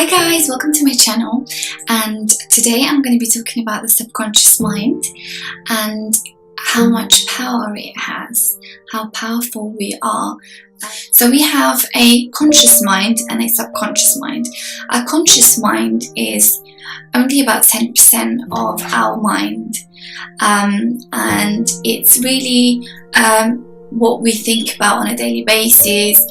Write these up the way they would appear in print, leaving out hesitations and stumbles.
Hi guys, welcome to my channel, and today I'm going to be talking about the subconscious mind and how much power it has, how powerful we are. So we have a conscious mind and a subconscious mind. Our conscious mind is only about 10% of our mind, and it's really what we think about on a daily basis,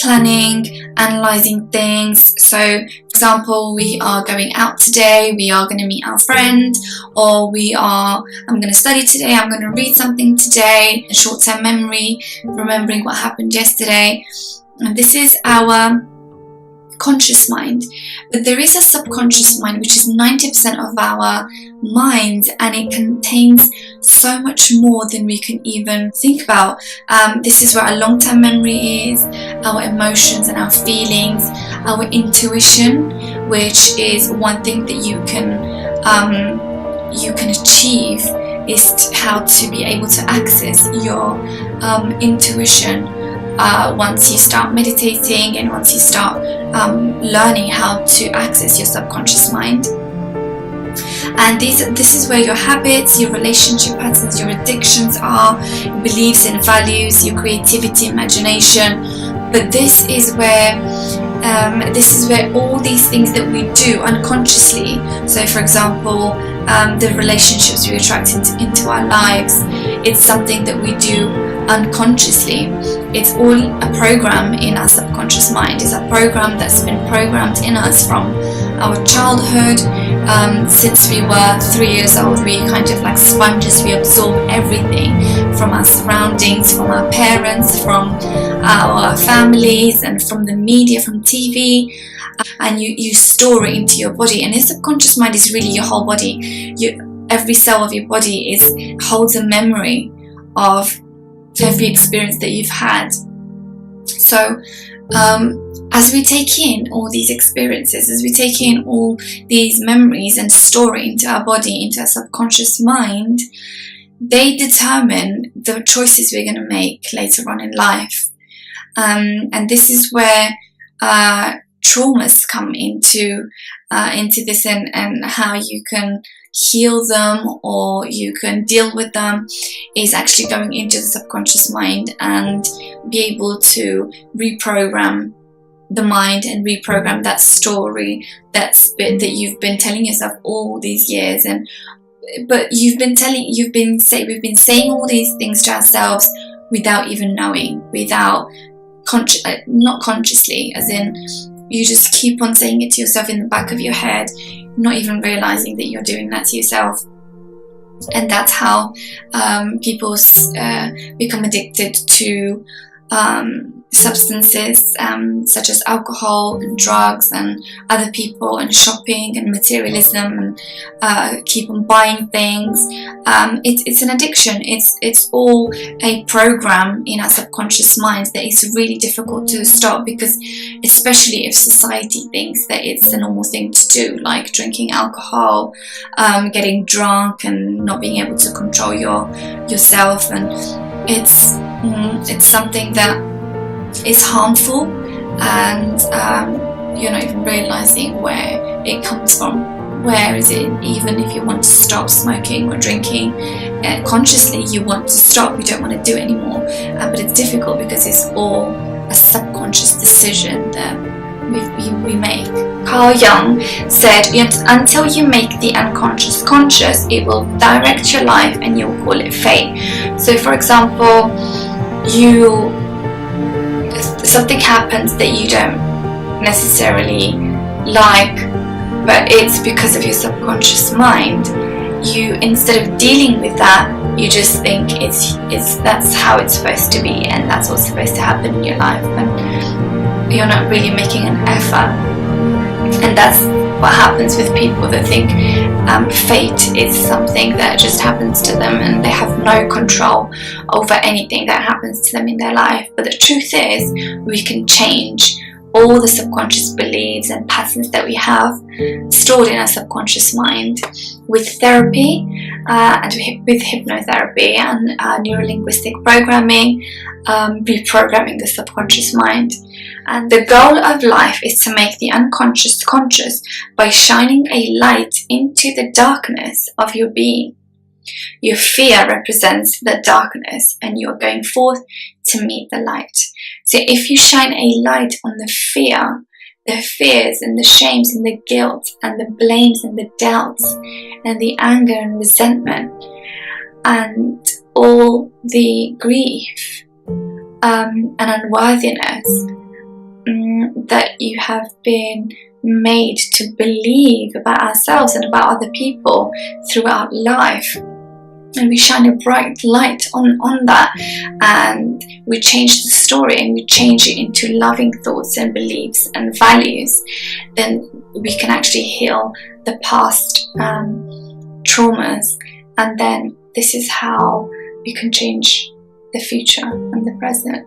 planning, analysing things. So for example, we are going out today, we are going to meet our friend, or I'm going to study today, I'm going to read something today, a short-term memory, remembering what happened yesterday. And this is our conscious mind. But there is a subconscious mind, which is 90% of our minds, and it contains so much more than we can even think about. This is where our long-term memory is, our emotions and our feelings, our intuition, which is one thing that you can achieve, is how to be able to access your intuition once you start meditating and once you start learning how to access your subconscious mind. And this is where your habits, your relationship patterns, your addictions are, beliefs and values, your creativity, imagination. But this is where all these things that we do unconsciously, so for example, the relationships we attract into our lives, it's something that we do unconsciously. It's all a program in our subconscious mind. It's a program that's been programmed in us from our childhood. Since we were 3 years old, we kind of like sponges. We absorb everything from our surroundings, from our parents, from our families, and from the media, from TV, and you store it into your body. And your subconscious mind is really your whole body. Every cell of your body holds a memory of every experience that you've had. So as we take in all these experiences, as we take in all these memories and store it into our body, into our subconscious mind, they determine the choices we're going to make later on in life. And this is where traumas come into this, and how you can heal them or you can deal with them is actually going into the subconscious mind and be able to reprogram the mind and reprogram that story, that bit that you've been telling yourself all these years. But we've been saying all these things to ourselves without even knowing, not consciously, as in you just keep on saying it to yourself in the back of your head, not even realizing that you're doing that to yourself. And that's how people become addicted to substances such as alcohol and drugs and other people and shopping and materialism, and keep on buying things. It's an addiction. It's all a program in our subconscious mind that is really difficult to stop, because especially if society thinks that it's a normal thing to do, like drinking alcohol, getting drunk and not being able to control yourself, and it's something that is harmful, and you're not even realizing where it comes from. Where is it? Even if you want to stop smoking or drinking, consciously you want to stop, you don't want to do it anymore, but it's difficult because it's all a subconscious decision that we make. Carl Jung said, until you make the unconscious conscious, it will direct your life and you'll call it fate. So for example, something happens that you don't necessarily like, but it's because of your subconscious mind. You, instead of dealing with that, you just think that's how it's supposed to be, and that's what's supposed to happen in your life, and you're not really making an effort. And that's what happens with people that think fate is something that just happens to them and they have no control over anything that happens to them in their life. But the truth is, we can change all the subconscious beliefs and patterns that we have stored in our subconscious mind. With therapy and with hypnotherapy and neurolinguistic programming, reprogramming the subconscious mind. And the goal of life is to make the unconscious conscious by shining a light into the darkness of your being. Your fear represents the darkness, and you're going forth to meet the light. So if you shine a light on the fears and the shames and the guilt and the blames and the doubts and the anger and resentment and all the grief and unworthiness that you have been made to believe about ourselves and about other people throughout life, and we shine a bright light on that, and we change the story and we change it into loving thoughts and beliefs and values, then we can actually heal the past traumas, and then this is how we can change the future and the present.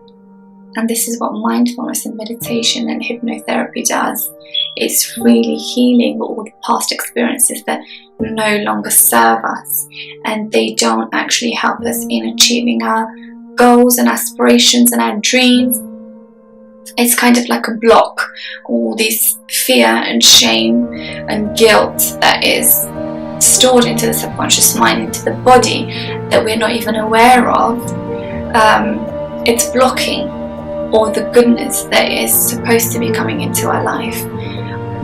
And this is what mindfulness and meditation and hypnotherapy does. It's really healing all the past experiences that no longer serve us, and they don't actually help us in achieving our goals and aspirations and our dreams. It's kind of like a block, all this fear and shame and guilt that is stored into the subconscious mind, into the body, that we're not even aware of. It's blocking all the goodness that is supposed to be coming into our life.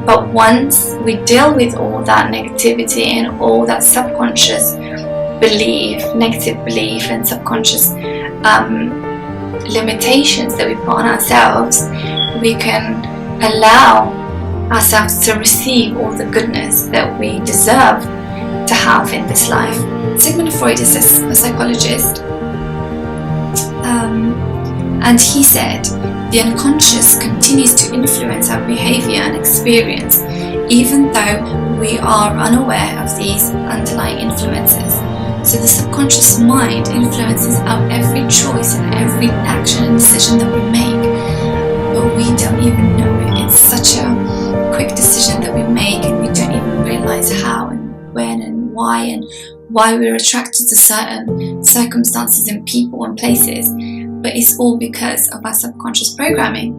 But once we deal with all that negativity and all that subconscious belief, negative belief and subconscious limitations that we put on ourselves, we can allow ourselves to receive all the goodness that we deserve to have in this life. Sigmund Freud is a psychologist, and he said, the unconscious continues to influence our behavior and experience, even though we are unaware of these underlying influences. So the subconscious mind influences our every choice and every action and decision that we make, but we don't even know it. It's such a quick decision that we make, and we don't even realize how and when and why we're attracted to certain circumstances and people and places. But it's all because of our subconscious programming.